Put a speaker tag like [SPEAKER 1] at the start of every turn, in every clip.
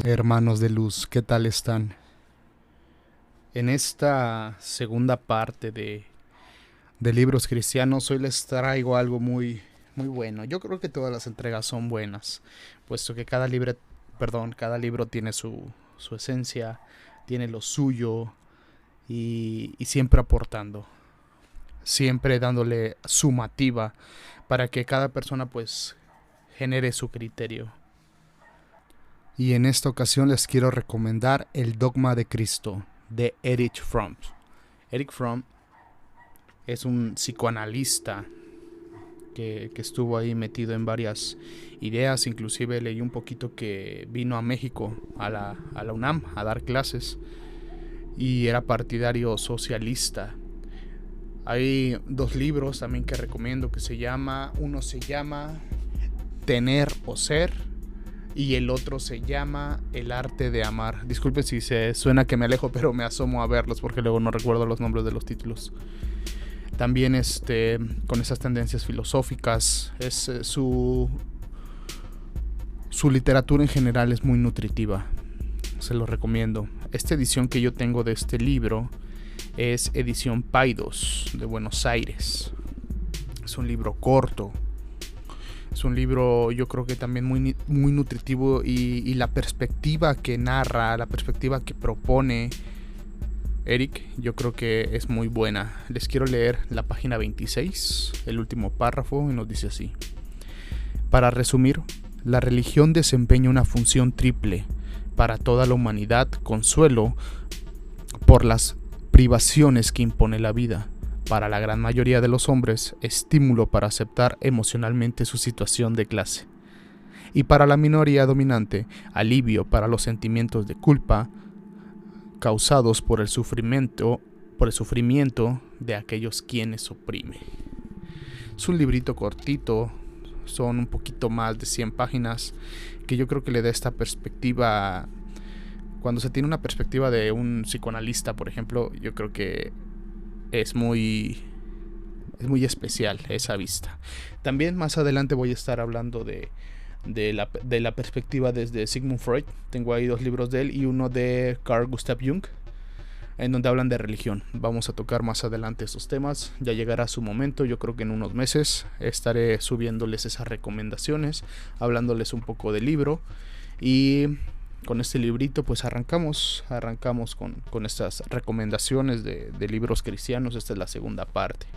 [SPEAKER 1] Hermanos de luz, ¿qué tal están? En esta segunda parte de libros cristianos, hoy les traigo algo muy bueno. Yo creo que todas las entregas son buenas, puesto que cada libro tiene su esencia, tiene lo suyo y siempre aportando, siempre dándole sumativa para que cada persona pues genere su criterio. Y en esta ocasión les quiero recomendar El Dogma de Cristo de Erich Fromm. Erich Fromm es un psicoanalista que estuvo ahí metido en varias ideas. Inclusive leí un poquito que vino a México, a la UNAM, a dar clases, y era partidario socialista. Hay dos libros también que recomiendo uno se llama Tener o Ser, y el otro se llama El Arte de Amar. Disculpen si se suena que me alejo, pero me asomo a verlos porque luego no recuerdo los nombres de los títulos. También con esas tendencias filosóficas, su literatura en general es muy nutritiva. Se lo recomiendo. Esta edición que yo tengo de este libro es edición Paidós de Buenos Aires. Es un libro corto. Es un libro, yo creo que también muy nutritivo, y la perspectiva que narra, la perspectiva que propone Eric, yo creo que es muy buena. Les quiero leer la página 26, el último párrafo, y nos dice así: para resumir, la religión desempeña una función triple: para toda la humanidad, consuelo por las privaciones que impone la vida; para la gran mayoría de los hombres, estímulo para aceptar emocionalmente su situación de clase; y para la minoría dominante, alivio para los sentimientos de culpa causados por el sufrimiento de aquellos quienes oprime. Es un librito cortito, son un poquito más de 100 páginas, que yo creo que le da esta perspectiva. Cuando se tiene una perspectiva de un psicoanalista, por ejemplo, yo creo que es muy especial esa vista. También más adelante voy a estar hablando de la perspectiva desde Sigmund Freud. Tengo ahí 2 libros de él y uno de Carl Gustav Jung, en donde hablan de religión. Vamos a tocar más adelante esos temas. Ya llegará su momento. Yo creo que en unos meses estaré subiéndoles esas recomendaciones, hablándoles un poco del libro. Y con este librito pues arrancamos con estas recomendaciones de libros cristianos. Esta es la segunda parte.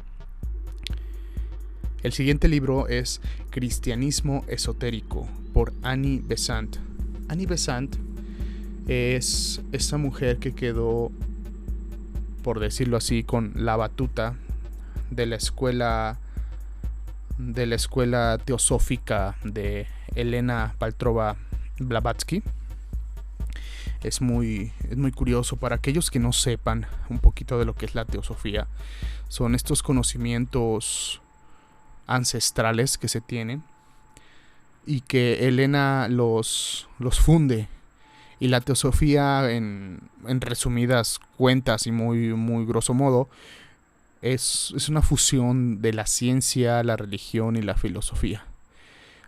[SPEAKER 1] El siguiente libro es Cristianismo Esotérico, por Annie Besant. Annie Besant es esa mujer que quedó, por decirlo así, con la batuta de la escuela teosófica de Elena Paltrova Blavatsky. Es muy curioso para aquellos que no sepan un poquito de lo que es la teosofía. Son estos conocimientos ancestrales que se tienen y que Elena los funde. Y la teosofía, en resumidas cuentas y muy grosso modo, es una fusión de la ciencia, la religión y la filosofía.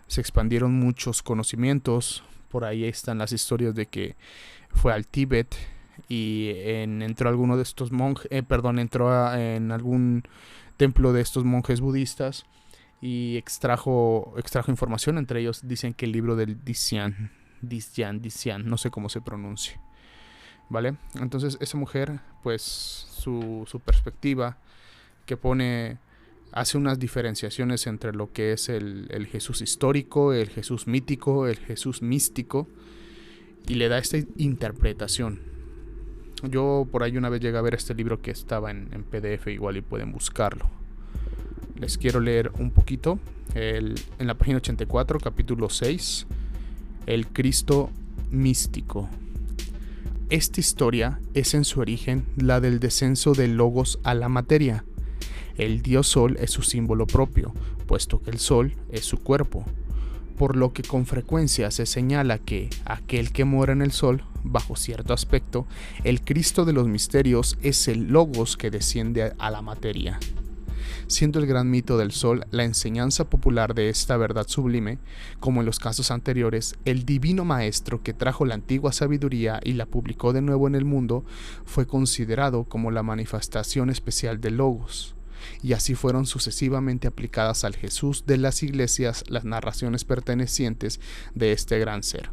[SPEAKER 1] Se expandieron muchos conocimientos. Por ahí están las historias de que fue al Tíbet y entró alguno de estos monjes, entró en algún templo de estos monjes budistas y extrajo información. Entre ellos dicen que el libro del Dzyan, no sé cómo se pronuncia, ¿vale? Entonces esa mujer, pues su perspectiva que hace unas diferenciaciones entre lo que es el Jesús histórico, el Jesús mítico, el Jesús místico, y le da esta interpretación. Yo por ahí una vez llegué a ver este libro que estaba en PDF, igual y pueden buscarlo. Les quiero leer un poquito. En la página 84, capítulo 6, El Cristo místico. Esta historia es en su origen la del descenso del Logos a la materia. El dios Sol es su símbolo propio, puesto que el Sol es su cuerpo, por lo que con frecuencia se señala que aquel que mora en el Sol, bajo cierto aspecto, el Cristo de los misterios, es el Logos que desciende a la materia. siendo el gran mito del sol la enseñanza popular de esta verdad sublime, como en los casos anteriores, el divino maestro que trajo la antigua sabiduría y la publicó de nuevo en el mundo, fue considerado como la manifestación especial del Logos. Y así fueron sucesivamente aplicadas al Jesús de las iglesias las narraciones pertenecientes de este gran ser.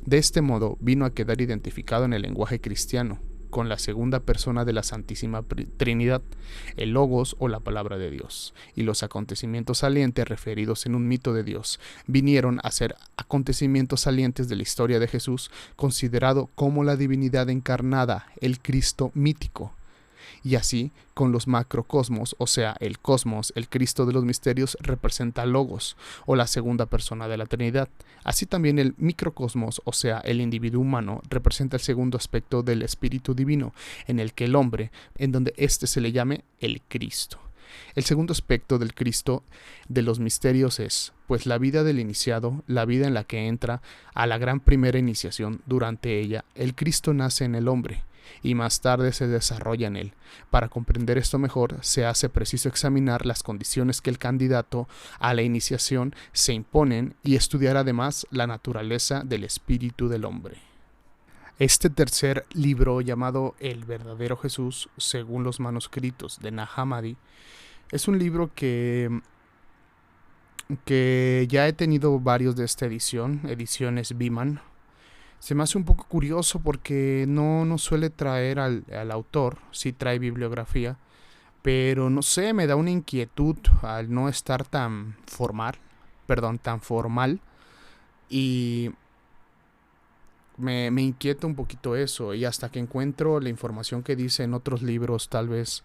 [SPEAKER 1] De este modo vino a quedar identificado en el lenguaje cristiano con la segunda persona de la Santísima Trinidad, el Logos o la Palabra de Dios, y los acontecimientos salientes referidos en un mito de Dios vinieron a ser acontecimientos salientes de la historia de Jesús, considerado como la divinidad encarnada, el Cristo mítico. Y así, con los macrocosmos, o sea, el cosmos, el Cristo de los misterios representa Logos, o la segunda persona de la Trinidad. Así también el microcosmos, o sea, el individuo humano, representa el segundo aspecto del Espíritu Divino, en el que el hombre, en donde éste se le llame el Cristo. El segundo aspecto del Cristo de los misterios es, pues, la vida del iniciado, la vida en la que entra a la gran primera iniciación. Durante ella, el Cristo nace en el hombre, y más tarde se desarrolla en él. Para comprender esto mejor, se hace preciso examinar las condiciones que el candidato a la iniciación se imponen y estudiar además la naturaleza del espíritu del hombre. Este tercer libro, llamado El verdadero Jesús, según los manuscritos de Nag Hammadi, es un libro que ya he tenido varios de esta edición, ediciones Biman. Se me hace un poco curioso porque no suele traer al autor, sí trae bibliografía, pero no sé, me da una inquietud al no estar tan formal, y me inquieta un poquito eso, y hasta que encuentro la información que dice en otros libros, tal vez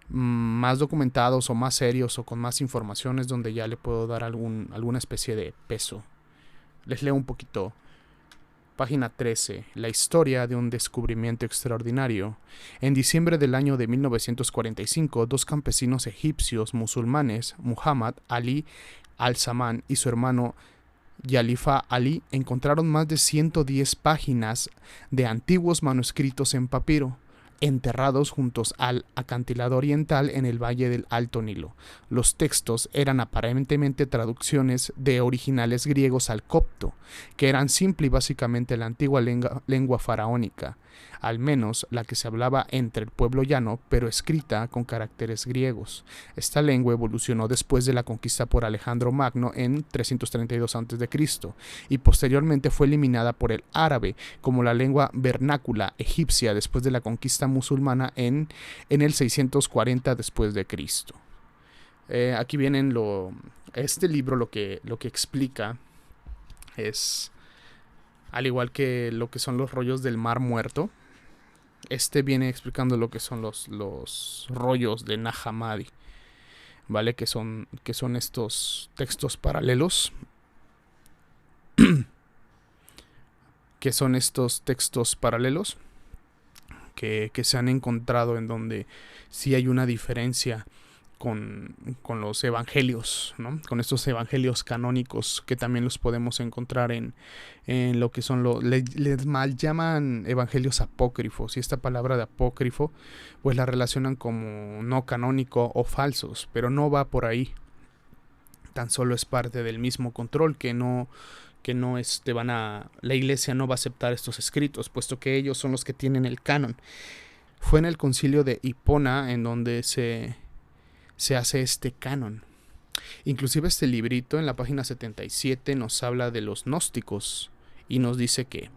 [SPEAKER 1] más documentados o más serios o con más informaciones, donde ya le puedo dar alguna especie de peso. Les leo un poquito. Página 13. La historia de un descubrimiento extraordinario. En diciembre del año de 1945, dos campesinos egipcios musulmanes, Muhammad Ali al-Zaman y su hermano Yalifa Ali, encontraron más de 110 páginas de antiguos manuscritos en papiro, enterrados juntos al acantilado oriental en el valle del Alto Nilo. Los textos eran aparentemente traducciones de originales griegos al copto, que eran simple y básicamente la antigua lengua faraónica, al menos la que se hablaba entre el pueblo llano, pero escrita con caracteres griegos. Esta lengua evolucionó después de la conquista por Alejandro Magno en 332 a.C. y posteriormente fue eliminada por el árabe como la lengua vernácula egipcia después de la conquista musulmana en el 640 después de Cristo. Aquí vienen este libro lo que explica es, al igual que lo que son los rollos del Mar Muerto, este viene explicando lo que son los rollos de Nag Hammadi, ¿vale? Que son estos textos paralelos que son estos textos paralelos que se han encontrado en donde sí hay una diferencia con los evangelios, ¿no? Con estos evangelios canónicos que también los podemos encontrar en lo que son les mal llaman evangelios apócrifos, y esta palabra de apócrifo pues la relacionan como no canónico o falsos, pero no va por ahí. Tan solo es parte del mismo control la iglesia no va a aceptar estos escritos, puesto que ellos son los que tienen el canon. Fue en el concilio de Hipona en donde se hace este canon. Inclusive este librito en la página 77 nos habla de los gnósticos y nos dice que,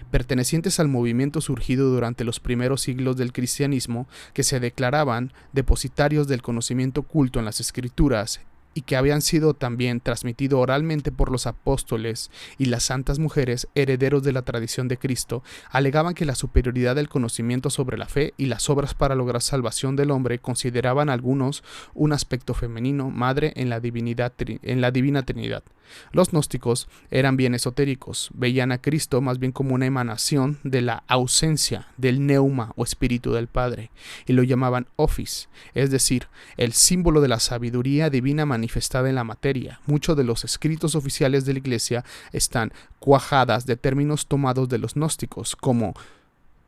[SPEAKER 1] pertenecientes al movimiento surgido durante los primeros siglos del cristianismo, que se declaraban depositarios del conocimiento oculto en las escrituras y que habían sido también transmitido oralmente por los apóstoles y las santas mujeres, herederos de la tradición de Cristo, alegaban que la superioridad del conocimiento sobre la fe y las obras para lograr salvación del hombre consideraban algunos un aspecto femenino, madre en la divina Trinidad. Los gnósticos eran bien esotéricos, veían a Cristo más bien como una emanación de la ausencia del neuma o espíritu del Padre, y lo llamaban Office, es decir, el símbolo de la sabiduría divina manifestada en la materia. Muchos de los escritos oficiales de la Iglesia están cuajadas de términos tomados de los gnósticos, como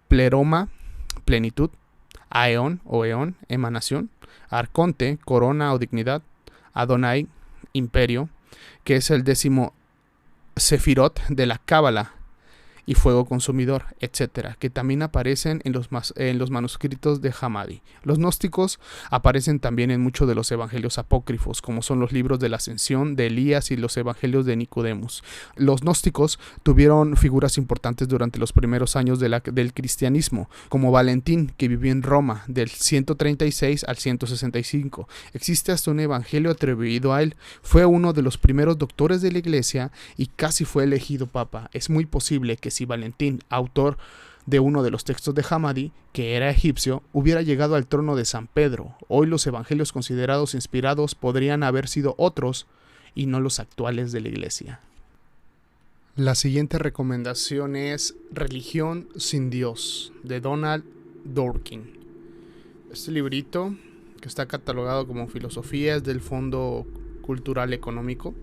[SPEAKER 1] pleroma, plenitud, Aeón o Eón, emanación, Arconte, corona o dignidad, Adonai, imperio, que es el 10º Sefirot de la Cábala, y fuego consumidor, etcétera, que también aparecen en los manuscritos de Hammadi. Los gnósticos aparecen también en muchos de los evangelios apócrifos, como son los libros de la Ascensión de Elías y los evangelios de Nicodemus. Los gnósticos tuvieron figuras importantes durante los primeros años del cristianismo, como Valentín, que vivió en Roma del 136 al 165. Existe hasta un evangelio atribuido a él. Fue uno de los primeros doctores de la iglesia y casi fue elegido papa. Es muy posible que si Valentín, autor de uno de los textos de Hammadi, que era egipcio, hubiera llegado al trono de San Pedro, hoy los evangelios considerados inspirados podrían haber sido otros y no los actuales de la iglesia. La siguiente recomendación es Religión sin Dios, de Donald Dworkin. Este librito, que está catalogado como filosofías del Fondo Cultural Económico,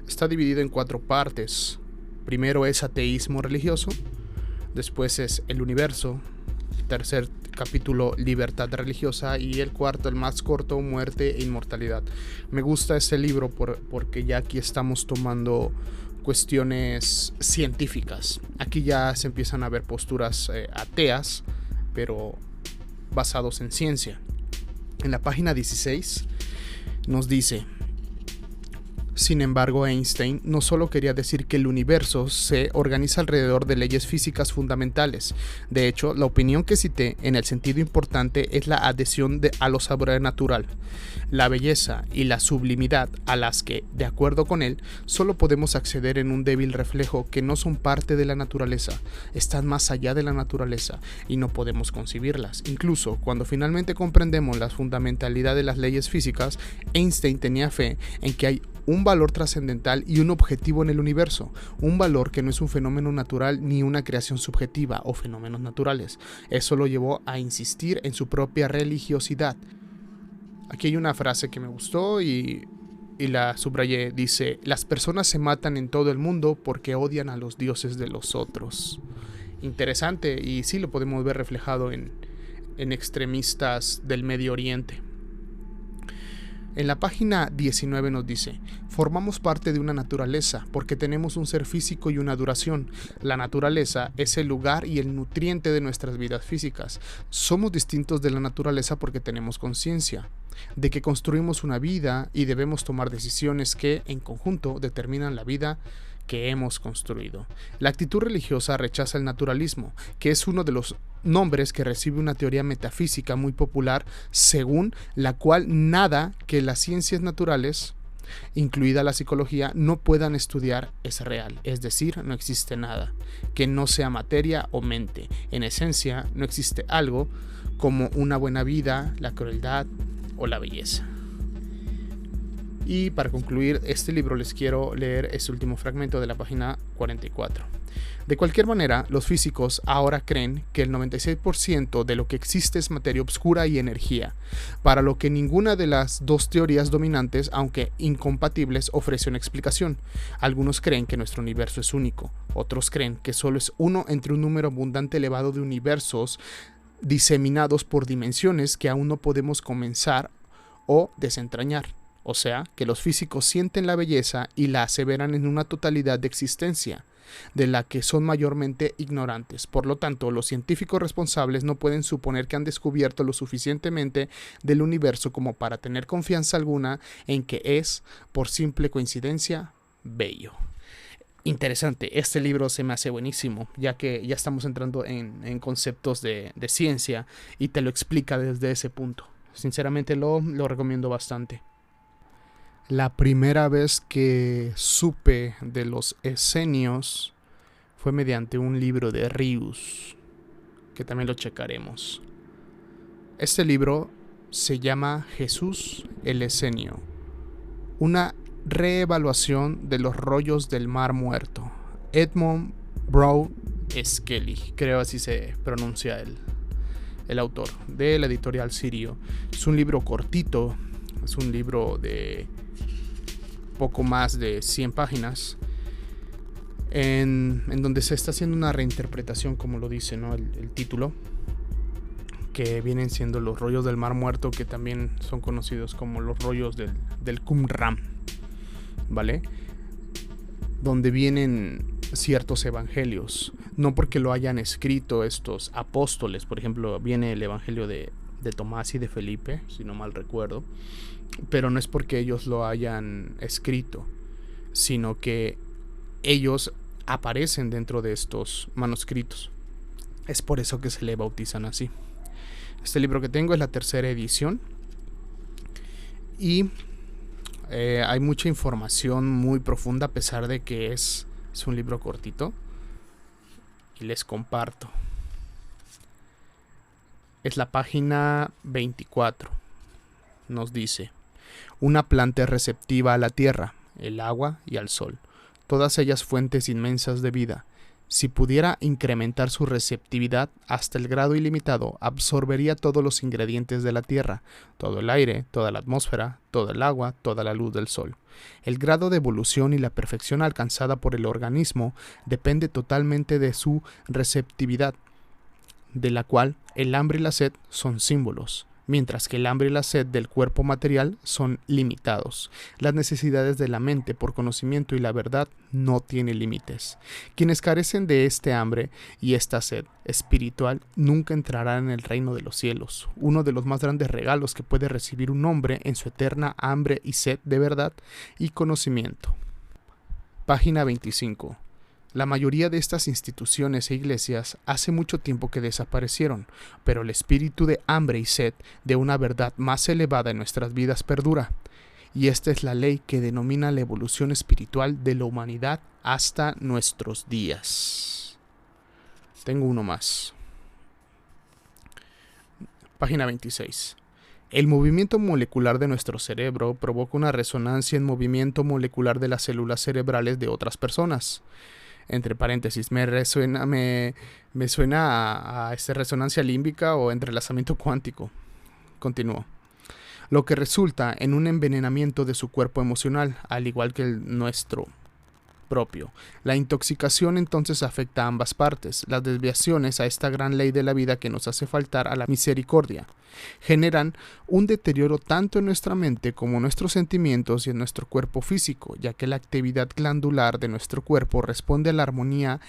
[SPEAKER 1] está dividido en 4 partes. Primero es ateísmo religioso, después es el universo, tercer capítulo libertad religiosa y el cuarto, el más corto, muerte e inmortalidad. Me gusta este libro porque ya aquí estamos tomando cuestiones científicas. Aquí ya se empiezan a ver posturas ateas, pero basados en ciencia. En la página 16 nos dice: sin embargo, Einstein no solo quería decir que el universo se organiza alrededor de leyes físicas fundamentales. De hecho, la opinión que cité en el sentido importante es la adhesión a lo sobrenatural, la belleza y la sublimidad a las que, de acuerdo con él, solo podemos acceder en un débil reflejo que no son parte de la naturaleza, están más allá de la naturaleza y no podemos concebirlas. Incluso cuando finalmente comprendemos la fundamentalidad de las leyes físicas, Einstein tenía fe en que hay un valor trascendental y un objetivo en el universo, un valor que no es un fenómeno natural ni una creación subjetiva o fenómenos naturales. Eso lo llevó a insistir en su propia religiosidad. Aquí hay una frase que me gustó y la subrayé. Dice: las personas se matan en todo el mundo porque odian a los dioses de los otros. Interesante, y sí lo podemos ver reflejado en extremistas del Medio Oriente. En la página 19 nos dice: formamos parte de una naturaleza porque tenemos un ser físico y una duración. La naturaleza es el lugar y el nutriente de nuestras vidas físicas. Somos distintos de la naturaleza porque tenemos conciencia de que construimos una vida y debemos tomar decisiones que, en conjunto, determinan la vida que hemos construido. La actitud religiosa rechaza el naturalismo, que es uno de los nombres que recibe una teoría metafísica muy popular, según la cual nada que las ciencias naturales, incluida la psicología, no puedan estudiar es real, es decir, no existe nada que no sea materia o mente. En esencia, no existe algo como una buena vida, la crueldad o la belleza. Y para concluir este libro les quiero leer este último fragmento de la página 44. De cualquier manera, los físicos ahora creen que el 96% de lo que existe es materia oscura y energía, para lo que ninguna de las dos teorías dominantes, aunque incompatibles, ofrece una explicación. Algunos creen que nuestro universo es único, otros creen que solo es uno entre un número abundante elevado de universos diseminados por dimensiones que aún no podemos comenzar o desentrañar. O sea, que los físicos sienten la belleza y la aseveran en una totalidad de existencia, de la que son mayormente ignorantes. Por lo tanto, los científicos responsables no pueden suponer que han descubierto lo suficientemente del universo como para tener confianza alguna en que es, por simple coincidencia, bello. Interesante, este libro se me hace buenísimo, ya que ya estamos entrando en conceptos de ciencia y te lo explica desde ese punto. Sinceramente lo recomiendo bastante. La primera vez que supe de los esenios fue mediante un libro de Rius, que también lo checaremos. Este libro se llama Jesús el Esenio, una reevaluación de los rollos del Mar Muerto. Edmund Brown Skelly, creo así se pronuncia el autor, de la editorial Sirio. Es un libro cortito, es un libro de poco más de 100 páginas, en donde se está haciendo una reinterpretación, como lo dice, ¿no? el título, que vienen siendo los rollos del Mar Muerto, que también son conocidos como los rollos del Qumran, ¿vale? Donde vienen ciertos evangelios, no porque lo hayan escrito estos apóstoles. Por ejemplo, viene el evangelio de Tomás y de Felipe, si no mal recuerdo, pero no es porque ellos lo hayan escrito, sino que ellos aparecen dentro de estos manuscritos. Es por eso que se le bautizan así. Este libro que tengo es la tercera edición y hay mucha información muy profunda, a pesar de que es un libro cortito, y les comparto. Es la página 24. Nos dice: una planta es receptiva a la tierra, el agua y al sol, todas ellas fuentes inmensas de vida. Si pudiera incrementar su receptividad hasta el grado ilimitado, absorbería todos los ingredientes de la tierra, todo el aire, toda la atmósfera, todo el agua, toda la luz del sol. El grado de evolución y la perfección alcanzada por el organismo depende totalmente de su receptividad, de la cual el hambre y la sed son símbolos, mientras que el hambre y la sed del cuerpo material son limitados. Las necesidades de la mente por conocimiento y la verdad no tienen límites. Quienes carecen de este hambre y esta sed espiritual nunca entrarán en el reino de los cielos, uno de los más grandes regalos que puede recibir un hombre en su eterna hambre y sed de verdad y conocimiento. Página 25. La mayoría de estas instituciones e iglesias hace mucho tiempo que desaparecieron, pero el espíritu de hambre y sed de una verdad más elevada en nuestras vidas perdura. Y esta es la ley que denomina la evolución espiritual de la humanidad hasta nuestros días. Tengo uno más. Página 26. El movimiento molecular de nuestro cerebro provoca una resonancia en movimiento molecular de las células cerebrales de otras personas. Entre paréntesis, me suena a resonancia límbica o entrelazamiento cuántico. Continúo. Lo que resulta en un envenenamiento de su cuerpo emocional, al igual que el nuestro propio. La intoxicación entonces afecta a ambas partes. Las desviaciones a esta gran ley de la vida que nos hace faltar a la misericordia generan un deterioro tanto en nuestra mente como en nuestros sentimientos y en nuestro cuerpo físico, ya que la actividad glandular de nuestro cuerpo responde a la armonía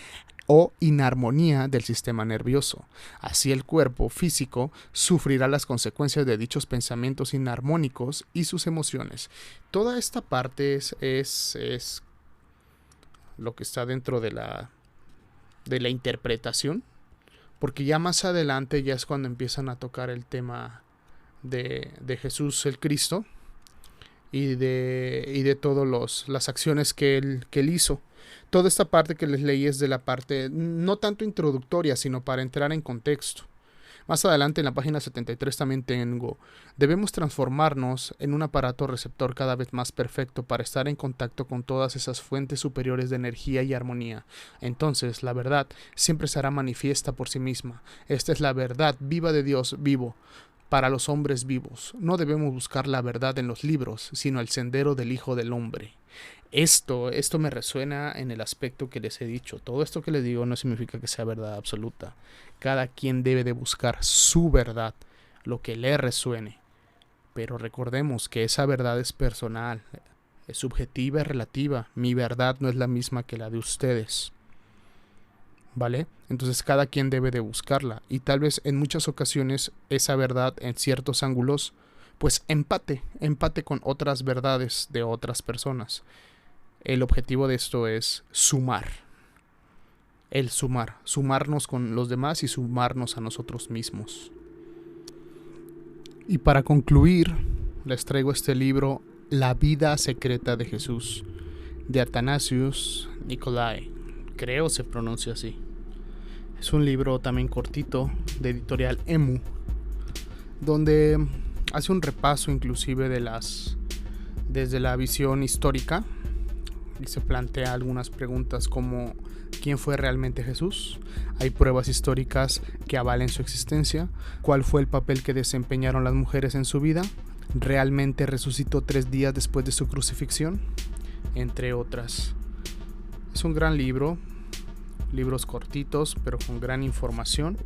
[SPEAKER 1] o inarmonía del sistema nervioso. Así el cuerpo físico sufrirá las consecuencias de dichos pensamientos inarmónicos y sus emociones. Toda esta parte es lo que está dentro de la interpretación, porque ya más adelante ya es cuando empiezan a tocar el tema de Jesús el Cristo y de todas las acciones que él hizo. Toda esta parte que les leí es de la parte no tanto introductoria, sino para entrar en contexto. Más adelante en la página 73 también tengo: debemos transformarnos en un aparato receptor cada vez más perfecto para estar en contacto con todas esas fuentes superiores de energía y armonía. Entonces la verdad siempre será manifiesta por sí misma. Esta es la verdad viva de Dios vivo para los hombres vivos. No debemos buscar la verdad en los libros, sino el sendero del Hijo del Hombre. Esto me resuena en el aspecto que les he dicho. Todo esto que les digo no significa que sea verdad absoluta. Cada quien debe de buscar su verdad, lo que le resuene. Pero recordemos que esa verdad es personal, es subjetiva y relativa. Mi verdad no es la misma que la de ustedes, ¿vale? Entonces cada quien debe de buscarla. Y tal vez en muchas ocasiones esa verdad en ciertos ángulos pues empate con otras verdades de otras personas. El objetivo de esto es sumarnos con los demás y sumarnos a nosotros mismos. Y para concluir, les traigo este libro, La vida secreta de Jesús, de Athanasius Nicolae. Creo se pronuncia así. Es un libro también cortito, de editorial Emu, donde hace un repaso inclusive desde la visión histórica, y se plantea algunas preguntas como: ¿quién fue realmente Jesús? ¿Hay pruebas históricas que avalen su existencia? ¿Cuál fue el papel que desempeñaron las mujeres en su vida? ¿Realmente resucitó 3 días después de su crucifixión? Entre otras. Es un gran libro. libros cortitos pero con gran información.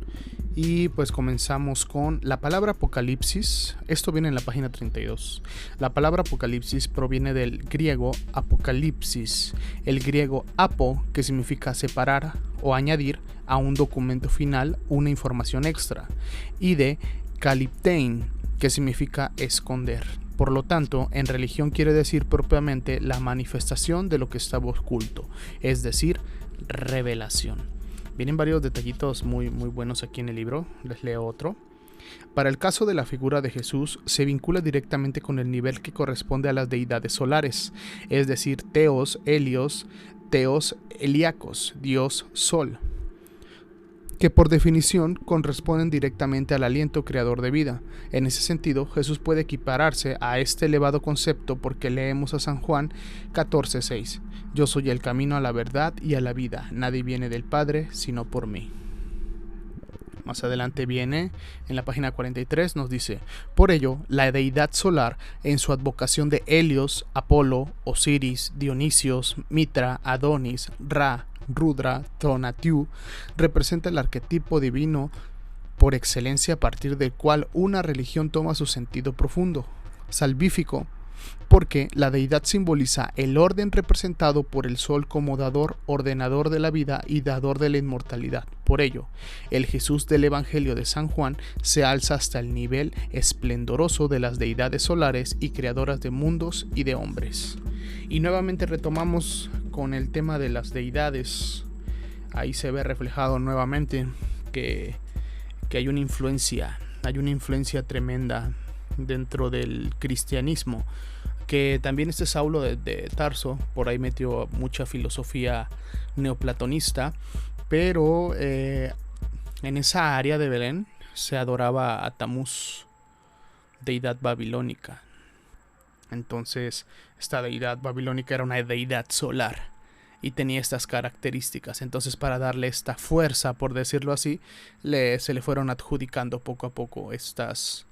[SPEAKER 1] Y pues comenzamos con la palabra Apocalipsis. Esto viene en la página 32. La palabra Apocalipsis proviene del griego apocalipsis, el griego apo, que significa separar o añadir a un documento final una información extra, y de kaliptein, que significa esconder. Por lo tanto, en religión quiere decir propiamente la manifestación de lo que estaba oculto, es decir, revelación. Vienen varios detallitos muy buenos aquí en el libro, les leo otro. Para el caso de la figura de Jesús, se vincula directamente con el nivel que corresponde a las deidades solares, es decir, Teos, Helios, Teos, Heliacos, Dios, Sol, que por definición corresponden directamente al aliento creador de vida. En ese sentido, Jesús puede equipararse a este elevado concepto porque leemos a San Juan 14:6. Yo soy el camino a la verdad y a la vida. Nadie viene del Padre sino por mí. Más adelante viene, en la página 43, nos dice: por ello, la deidad solar, en su advocación de Helios, Apolo, Osiris, Dionisios, Mitra, Adonis, Ra, Rudra, Tonatiuh, representa el arquetipo divino por excelencia, a partir del cual una religión toma su sentido profundo, salvífico, porque la deidad simboliza el orden representado por el sol como dador, ordenador de la vida y dador de la inmortalidad. Por ello, el Jesús del Evangelio de San Juan se alza hasta el nivel esplendoroso de las deidades solares y creadoras de mundos y de hombres. Y nuevamente retomamos con el tema de las deidades. Ahí se ve reflejado nuevamente que hay una influencia tremenda dentro del cristianismo, que también Saulo de Tarso por ahí metió mucha filosofía neoplatonista, pero en esa área de Belén se adoraba a Tamuz, deidad babilónica. Entonces esta deidad babilónica era una deidad solar y tenía estas características. Entonces, para darle esta fuerza, por decirlo así, se le fueron adjudicando poco a poco estas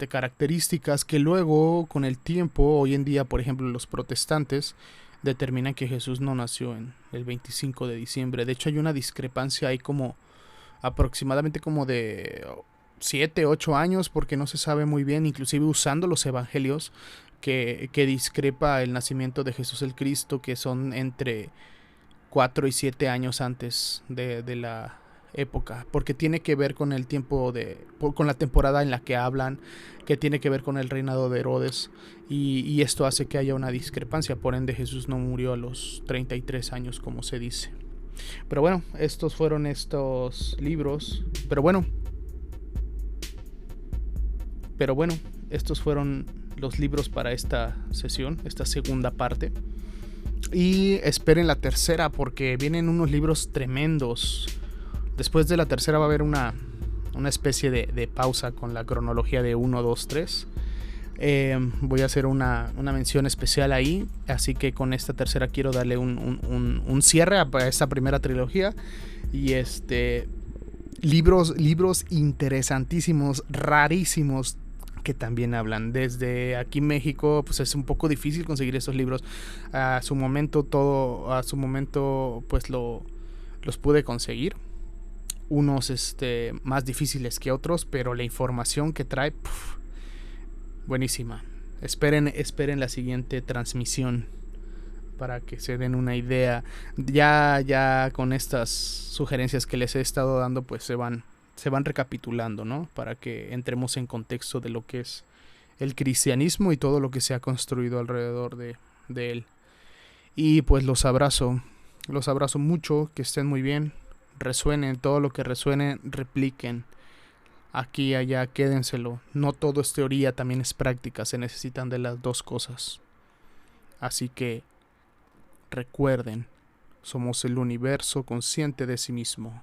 [SPEAKER 1] características que luego, con el tiempo, hoy en día, por ejemplo, los protestantes determinan que Jesús no nació en el 25 de diciembre. De hecho, hay una discrepancia ahí como aproximadamente como de 7, 8 años, porque no se sabe muy bien, inclusive usando los evangelios, que discrepa el nacimiento de Jesús el Cristo, que son entre 4 y 7 años antes de la época, porque tiene que ver con el tiempo con la temporada en la que hablan, que tiene que ver con el reinado de Herodes, y esto hace que haya una discrepancia. Por ende, Jesús no murió a los 33 años como se dice. Pero bueno, estos fueron estos libros. Pero bueno, estos fueron los libros para esta sesión, esta segunda parte. Y esperen la tercera, porque vienen unos libros tremendos. Después de la tercera va a haber una especie de pausa con la cronología de 1, 2, 3. Voy a hacer una mención especial ahí. Así que con esta tercera quiero darle un cierre a esta primera trilogía. Y libros interesantísimos, rarísimos, que también hablan. Desde aquí en México, pues es un poco difícil conseguir estos libros. A su momento pues los pude conseguir. Unos más difíciles que otros, pero la información que trae, buenísima. Esperen la siguiente transmisión para que se den una idea. Ya con estas sugerencias que les he estado dando, pues se van recapitulando, ¿no? Para que entremos en contexto de lo que es el cristianismo y todo lo que se ha construido alrededor de él. Y pues los abrazo mucho, que estén muy bien, resuenen, todo lo que resuene, repliquen, aquí y allá, quédenselo. No todo es teoría, también es práctica, se necesitan de las dos cosas. Así que recuerden, somos el universo consciente de sí mismo.